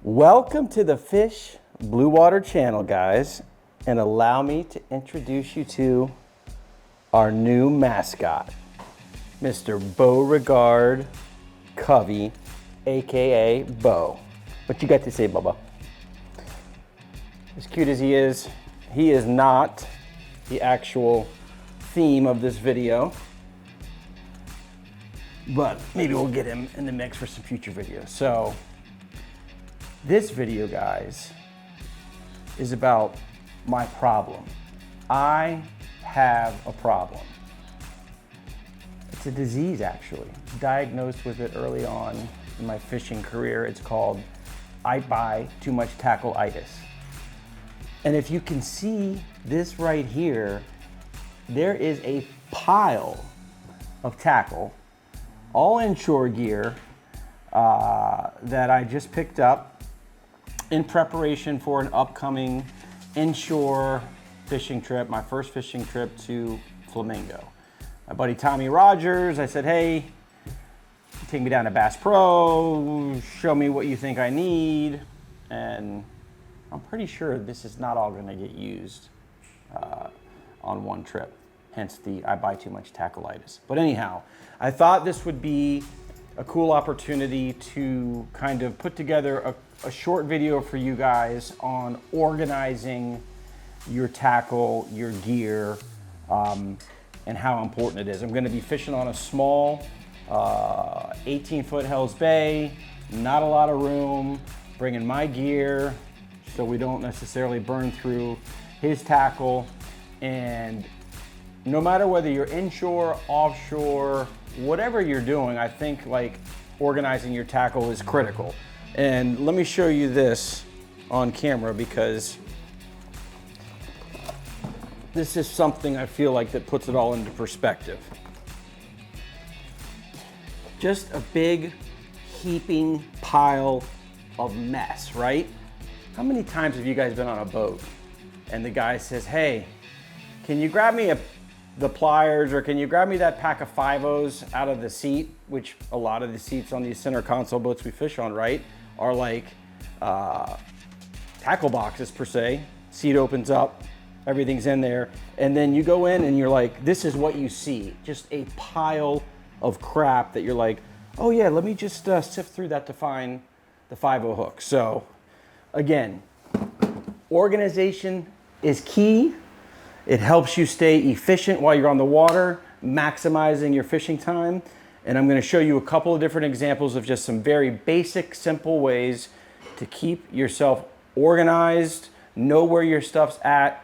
Welcome to the Fish Blue Water channel, guys, and allow me to introduce you to our new mascot, Mr. Beauregard Covey, aka Bo. What you got to say, Bubba? As cute as he is not the actual theme of this video, but maybe we'll get him in the mix for some future videos. So this video, guys, is about my problem. I have a problem. It's a disease, actually. Diagnosed with it early on in my fishing career. It's called I buy too much tackle-itis. And if you can see this right here, there is a pile of tackle, all inshore gear, that I just picked up in preparation for an upcoming inshore fishing trip, my first fishing trip to Flamingo. My buddy Tommy Rogers, I said, hey, take me down to Bass Pro, show me what you think I need. And I'm pretty sure this is not all gonna get used on one trip, hence the I buy too much tackle-itis. But anyhow, I thought this would be a cool opportunity to kind of put together a short video for you guys on organizing your tackle, your gear, and how important it is. I'm gonna be fishing on a small 18-foot Hell's Bay, not a lot of room, bringing my gear so we don't necessarily burn through his tackle. And no matter whether you're inshore, offshore, whatever you're doing, I think like organizing your tackle is critical. And let me show you this on camera because this is something I feel like that puts it all into perspective. Just a big heaping pile of mess, right? How many times have you guys been on a boat and the guy says, hey, can you grab me the pliers, or can you grab me that pack of 5-0s out of the seat, which a lot of the seats on these center console boats we fish on, right, are like tackle boxes per se. Seat opens up, everything's in there, and then you go in and you're like, this is what you see, just a pile of crap that you're like, oh yeah, let me just sift through that to find the 5-0 hook. So again, organization is key. It helps you stay efficient while you're on the water, maximizing your fishing time. And I'm going to show you a couple of different examples of just some very basic, simple ways to keep yourself organized, know where your stuff's at,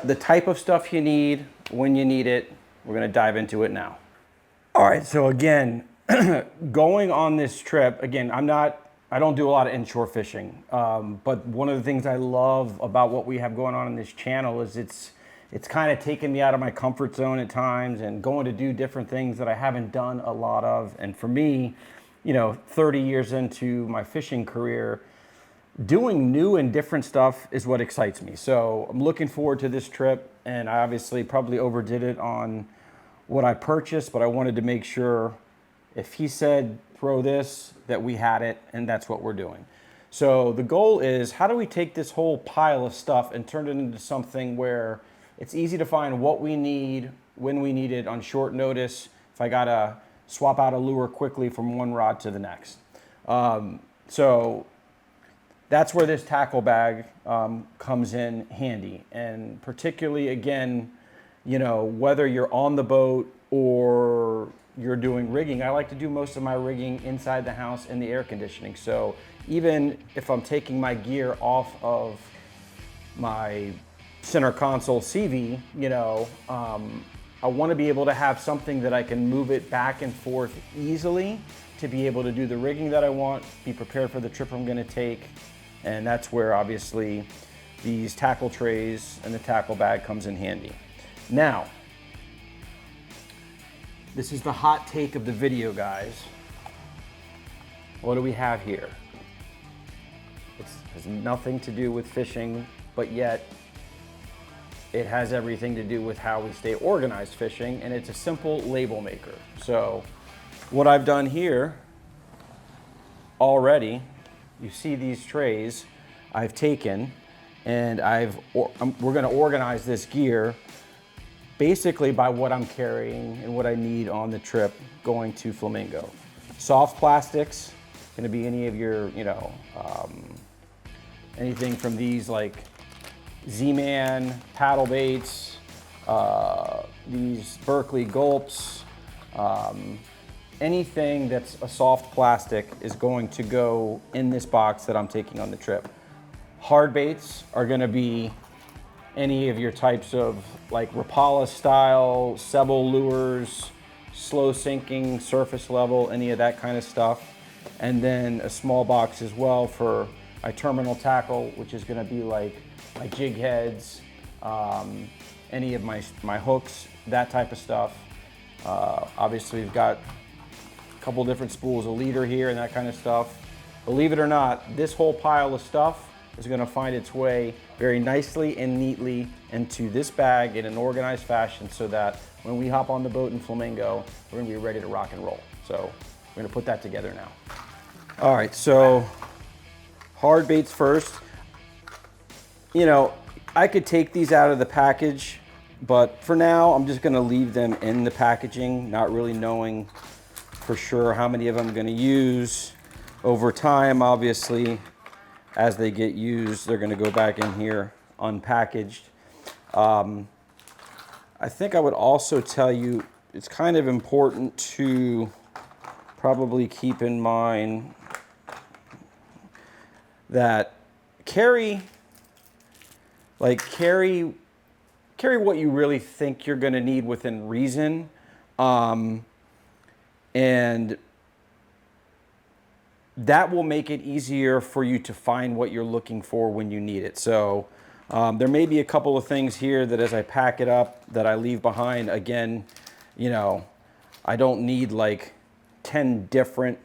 the type of stuff you need, when you need it. We're going to dive into it now. All right, so again, going on this trip, again, I don't do a lot of inshore fishing, but one of the things I love about what we have going on in this channel is it's kind of taken me out of my comfort zone at times and going to do different things that I haven't done a lot of. And for me, 30 years into my fishing career, doing new and different stuff is what excites me. So I'm looking forward to this trip, and I obviously probably overdid it on what I purchased, but I wanted to make sure if he said throw this, that we had it, and that's what we're doing. So the goal is, how do we take this whole pile of stuff and turn it into something where it's easy to find what we need, when we need it on short notice, if I gotta swap out a lure quickly from one rod to the next. So that's where this tackle bag comes in handy. And particularly, again, whether you're on the boat or you're doing rigging, I like to do most of my rigging inside the house in the air conditioning. So even if I'm taking my gear off of my center console CV, I want to be able to have something that I can move it back and forth easily to be able to do the rigging that I want, be prepared for the trip I'm going to take. And that's where obviously these tackle trays and the tackle bag comes in handy. Now, this is the hot take of the video, guys. What do we have here? It has nothing to do with fishing, but yet it has everything to do with how we stay organized fishing, and it's a simple label maker. So what I've done here already you see these trays I've taken, and we're gonna organize this gear basically by what I'm carrying and what I need on the trip going to Flamingo. Soft plastics, gonna be any of your, anything from these like Z-Man paddle baits, these Berkeley gulps, anything that's a soft plastic is going to go in this box that I'm taking on the trip. Hard baits are gonna be any of your types of like Rapala style, Sebel lures, slow sinking, surface level, any of that kind of stuff. And then a small box as well for my terminal tackle, which is gonna be like my jig heads, any of my hooks, that type of stuff. Obviously we've got a couple different spools, a leader here and that kind of stuff. Believe it or not, this whole pile of stuff is gonna find its way very nicely and neatly into this bag in an organized fashion so that when we hop on the boat in Flamingo, we're gonna be ready to rock and roll. So we're gonna put that together now. All right, so hard baits first. I could take these out of the package, but for now, I'm just gonna leave them in the packaging, not really knowing for sure how many of them I'm gonna use. Over time, obviously, as they get used, they're gonna go back in here unpackaged. I think I would also tell you, it's kind of important to probably keep in mind that carry what you really think you're gonna need within reason. And that will make it easier for you to find what you're looking for when you need it. So there may be a couple of things here that as I pack it up that I leave behind. Again, I don't need like 10 different,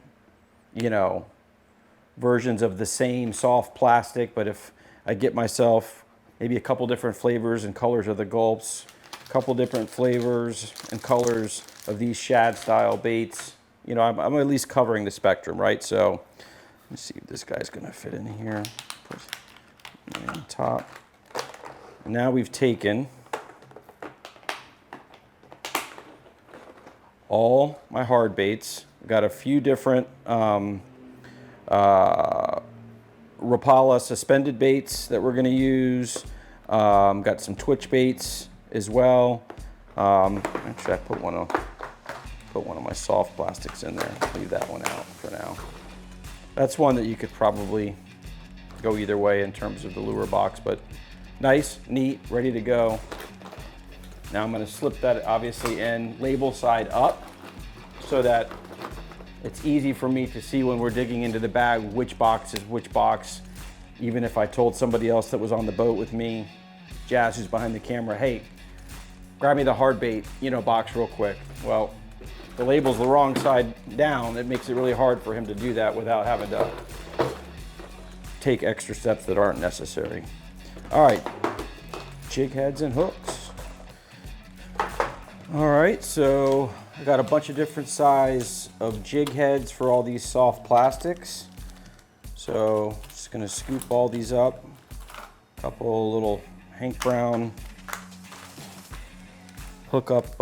versions of the same soft plastic, but if I get myself maybe a couple different flavors and colors of the gulps, a couple different flavors and colors of these shad style baits, I'm at least covering the spectrum, right? So let's see if this guy's gonna fit in here. Put it on top. Now we've taken all my hard baits. I've got a few different Rapala suspended baits that we're gonna use. Got some twitch baits as well. Actually, I put one of my soft plastics in there. Leave that one out for now. That's one that you could probably go either way in terms of the lure box, but nice, neat, ready to go. Now I'm gonna slip that obviously in label side up so that it's easy for me to see when we're digging into the bag which box is which box. Even if I told somebody else that was on the boat with me, Jazz, who's behind the camera, hey, grab me the hard bait, box real quick. Well, the label's the wrong side down. It makes it really hard for him to do that without having to take extra steps that aren't necessary. All right, jig heads and hooks. All right, so I got a bunch of different size of jig heads for all these soft plastics. So just gonna scoop all these up. A couple little Hank Brown hook up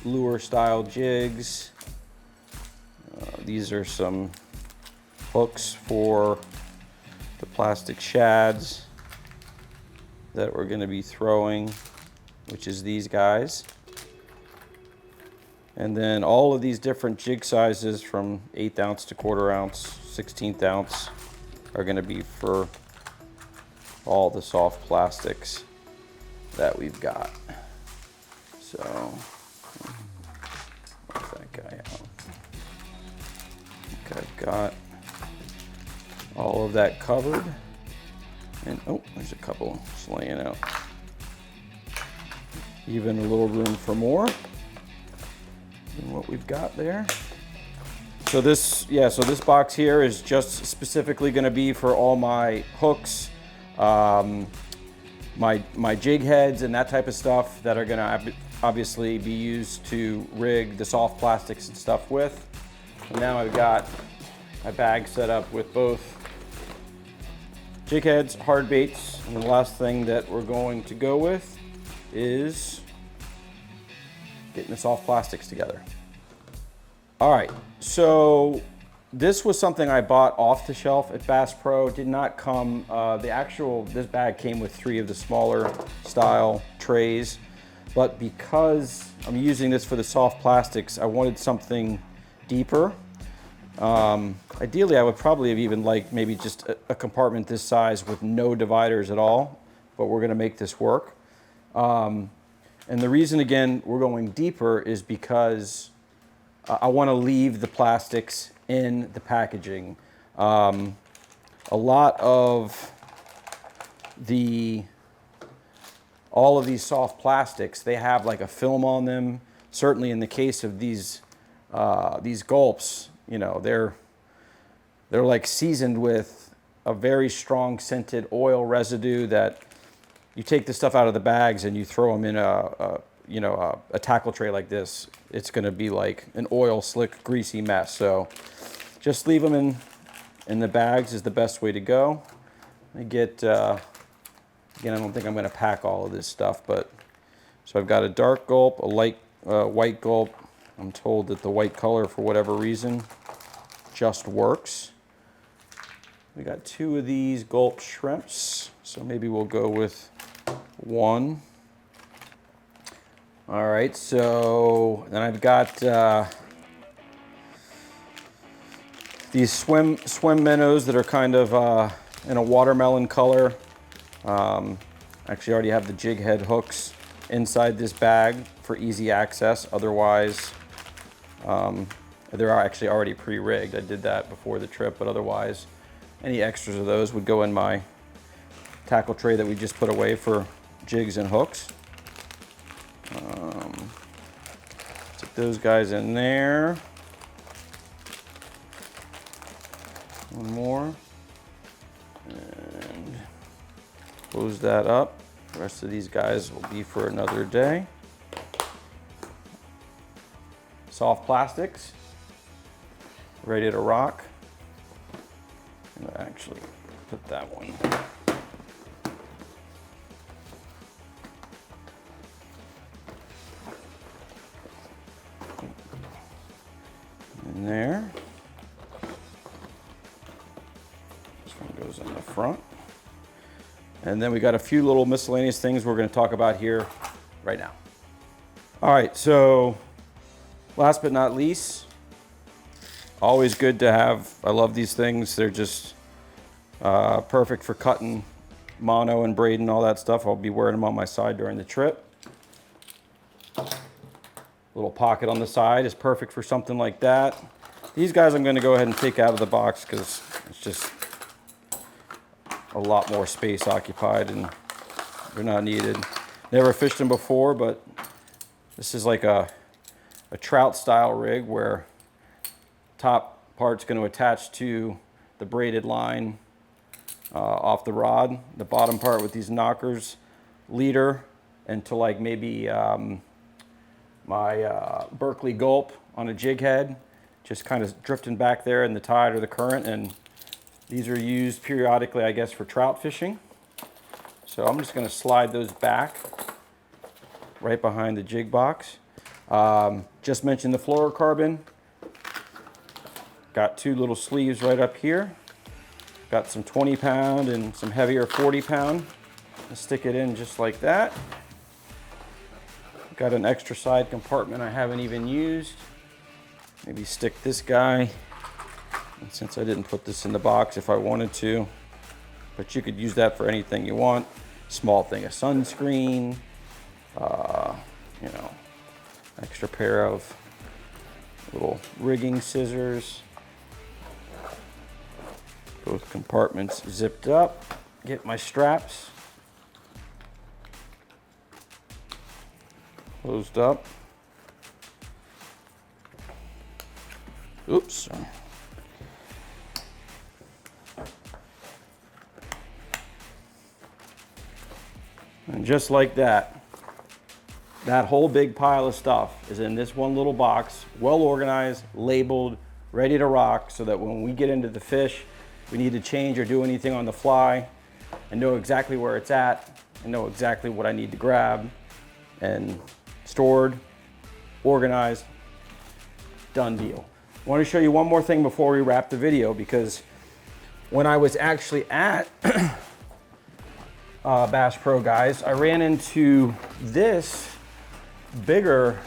lure style jigs. These are some hooks for the plastic shads that we're gonna be throwing, which is these guys. And then all of these different jig sizes from 1/8 ounce to 1/4 ounce, 1/16 ounce are gonna be for all the soft plastics that we've got. So, let that guy out. I think I've got all of that covered. And oh, there's a couple just laying out. Even a little room for more than what we've got there. So this box here is just specifically going to be for all my hooks, my jig heads and that type of stuff that are going to obviously be used to rig the soft plastics and stuff with. And now I've got my bag set up with both jig heads, hard baits, and the last thing that we're going to go with is getting the soft plastics together. All right, so this was something I bought off the shelf at Bass Pro. It did not come, this bag came with 3 of the smaller style trays, but because I'm using this for the soft plastics, I wanted something deeper. Ideally, I would probably have even liked maybe just a compartment this size with no dividers at all, but we're gonna make this work. And the reason, again, we're going deeper is because I wanna leave the plastics in the packaging. A lot of all of these soft plastics, they have like a film on them. Certainly in the case of these gulps, you know, they're like seasoned with a very strong scented oil residue that you take the stuff out of the bags and you throw them in a tackle tray like this, it's going to be like an oil slick, greasy mess. So just leave them in the bags is the best way to go. I get, again, I don't think I'm going to pack all of this stuff, but so I've got a dark gulp, a light white gulp. I'm told that the white color, for whatever reason, just works. We got 2 of these gulp shrimps, so maybe we'll go with 1. All right, so then I've got these swim minnows that are kind of in a watermelon color. Actually already have the jig head hooks inside this bag for easy access. Otherwise, they're actually already pre-rigged. I did that before the trip, but otherwise, any extras of those would go in my tackle tray that we just put away for jigs and hooks. Stick those guys in there. One more. And close that up. The rest of these guys will be for another day. Soft plastics, ready to rock. I'm gonna actually put that one in there. This one goes in the front. And then we got a few little miscellaneous things we're going to talk about here right now. All right, so last but not least, always good to have. I love these things. They're just perfect for cutting mono and braid and all that stuff. I'll be wearing them on my side during the trip. Little pocket on the side is perfect for something like that. These guys I'm going to go ahead and take out of the box because it's just a lot more space occupied and they're not needed. Never fished them before, but this is like a trout style rig where top part's going to attach to the braided line off the rod, the bottom part with these knockers, leader, and to like maybe my Berkeley gulp on a jig head, just kind of drifting back there in the tide or the current. And these are used periodically, I guess, for trout fishing. So I'm just going to slide those back right behind the jig box. Just mentioned the fluorocarbon. Got 2 little sleeves right up here. Got some 20-pound and some heavier 40-pound. Stick it in just like that. Got an extra side compartment I haven't even used. Maybe stick this guy. And since I didn't put this in the box, if I wanted to, but you could use that for anything you want. Small thing of sunscreen, you know, extra pair of little rigging scissors. Both compartments zipped up. Get my straps closed up. Oops. And just like that, that whole big pile of stuff is in this one little box, well organized, labeled, ready to rock, so that when we get into the fish, we need to change or do anything on the fly, and know exactly where it's at and know exactly what I need to grab, and stored, organized, done deal. I want to show you one more thing before we wrap the video, because when I was actually at Bass Pro, guys, I ran into this bigger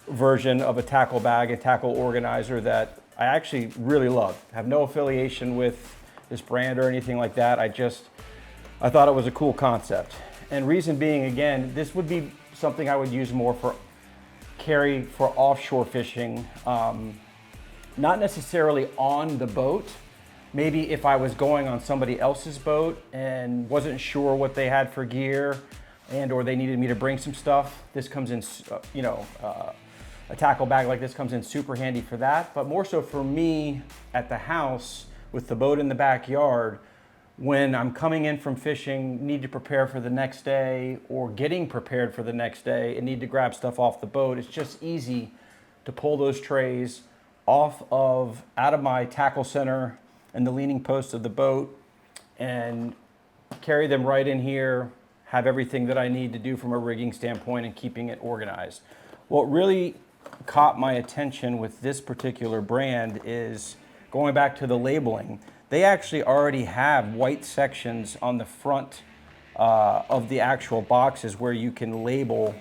version of a tackle bag, a tackle organizer that I actually really love. I have no affiliation with this brand or anything like that. I thought it was a cool concept. And reason being, again, this would be something I would use more for carry for offshore fishing, not necessarily on the boat. Maybe if I was going on somebody else's boat and wasn't sure what they had for gear, and or they needed me to bring some stuff, this comes in, a tackle bag like this comes in super handy for that. But more so for me at the house with the boat in the backyard, when I'm coming in from fishing, need to prepare for the next day, or getting prepared for the next day and need to grab stuff off the boat, it's just easy to pull those trays out of my tackle center and the leaning post of the boat and carry them right in here, have everything that I need to do from a rigging standpoint and keeping it organized. What really caught my attention with this particular brand is going back to the labeling. They actually already have white sections on the front of the actual boxes where you can label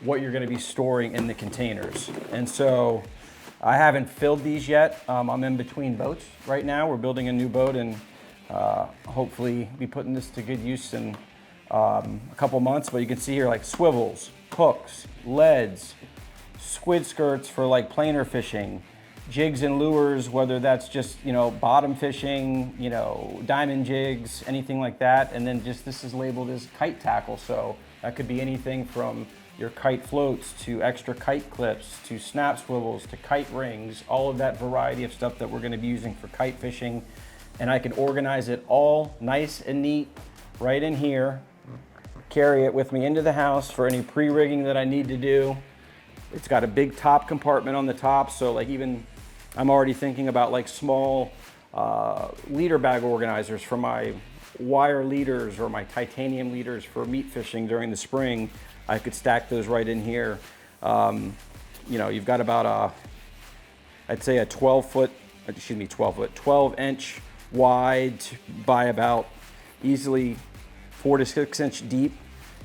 what you're going to be storing in the containers. And so I haven't filled these yet. I'm in between boats right now. We're building a new boat, and hopefully be putting this to good use in a couple months. But you can see here like swivels, hooks, leads, squid skirts for like planer fishing, jigs and lures, whether that's just, bottom fishing, diamond jigs, anything like that. And then just this is labeled as kite tackle. So that could be anything from your kite floats to extra kite clips to snap swivels to kite rings, all of that variety of stuff that we're going to be using for kite fishing. And I can organize it all nice and neat right in here, carry it with me into the house for any pre-rigging that I need to do. It's got a big top compartment on the top, so like even I'm already thinking about like small leader bag organizers for my wire leaders or my titanium leaders for meat fishing during the spring. I could stack those right in here. You've got about I'd say a 12 inch wide by about easily 4 to 6 inch deep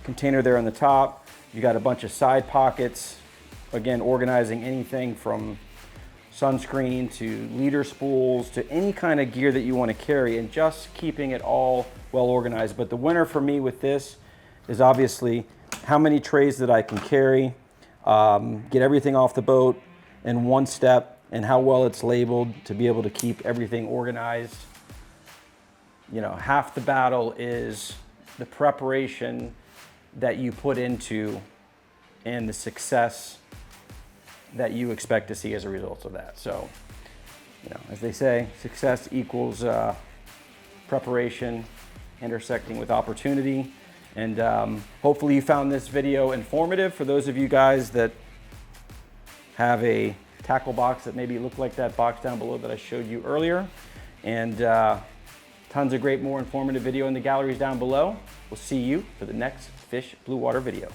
container there on the top. You got a bunch of side pockets, again, organizing anything from sunscreen to leader spools to any kind of gear that you want to carry, and just keeping it all well organized. But the winner for me with this is obviously how many trays that I can carry, get everything off the boat in one step, and how well it's labeled to be able to keep everything organized. Half the battle is the preparation that you put into and the success that you expect to see as a result of that. So, as they say, success equals preparation intersecting with opportunity. And hopefully you found this video informative for those of you guys that have a tackle box that maybe looked like that box down below that I showed you earlier. And tons of great, more informative video in the galleries down below. We'll see you for the next Fish Blue Water video.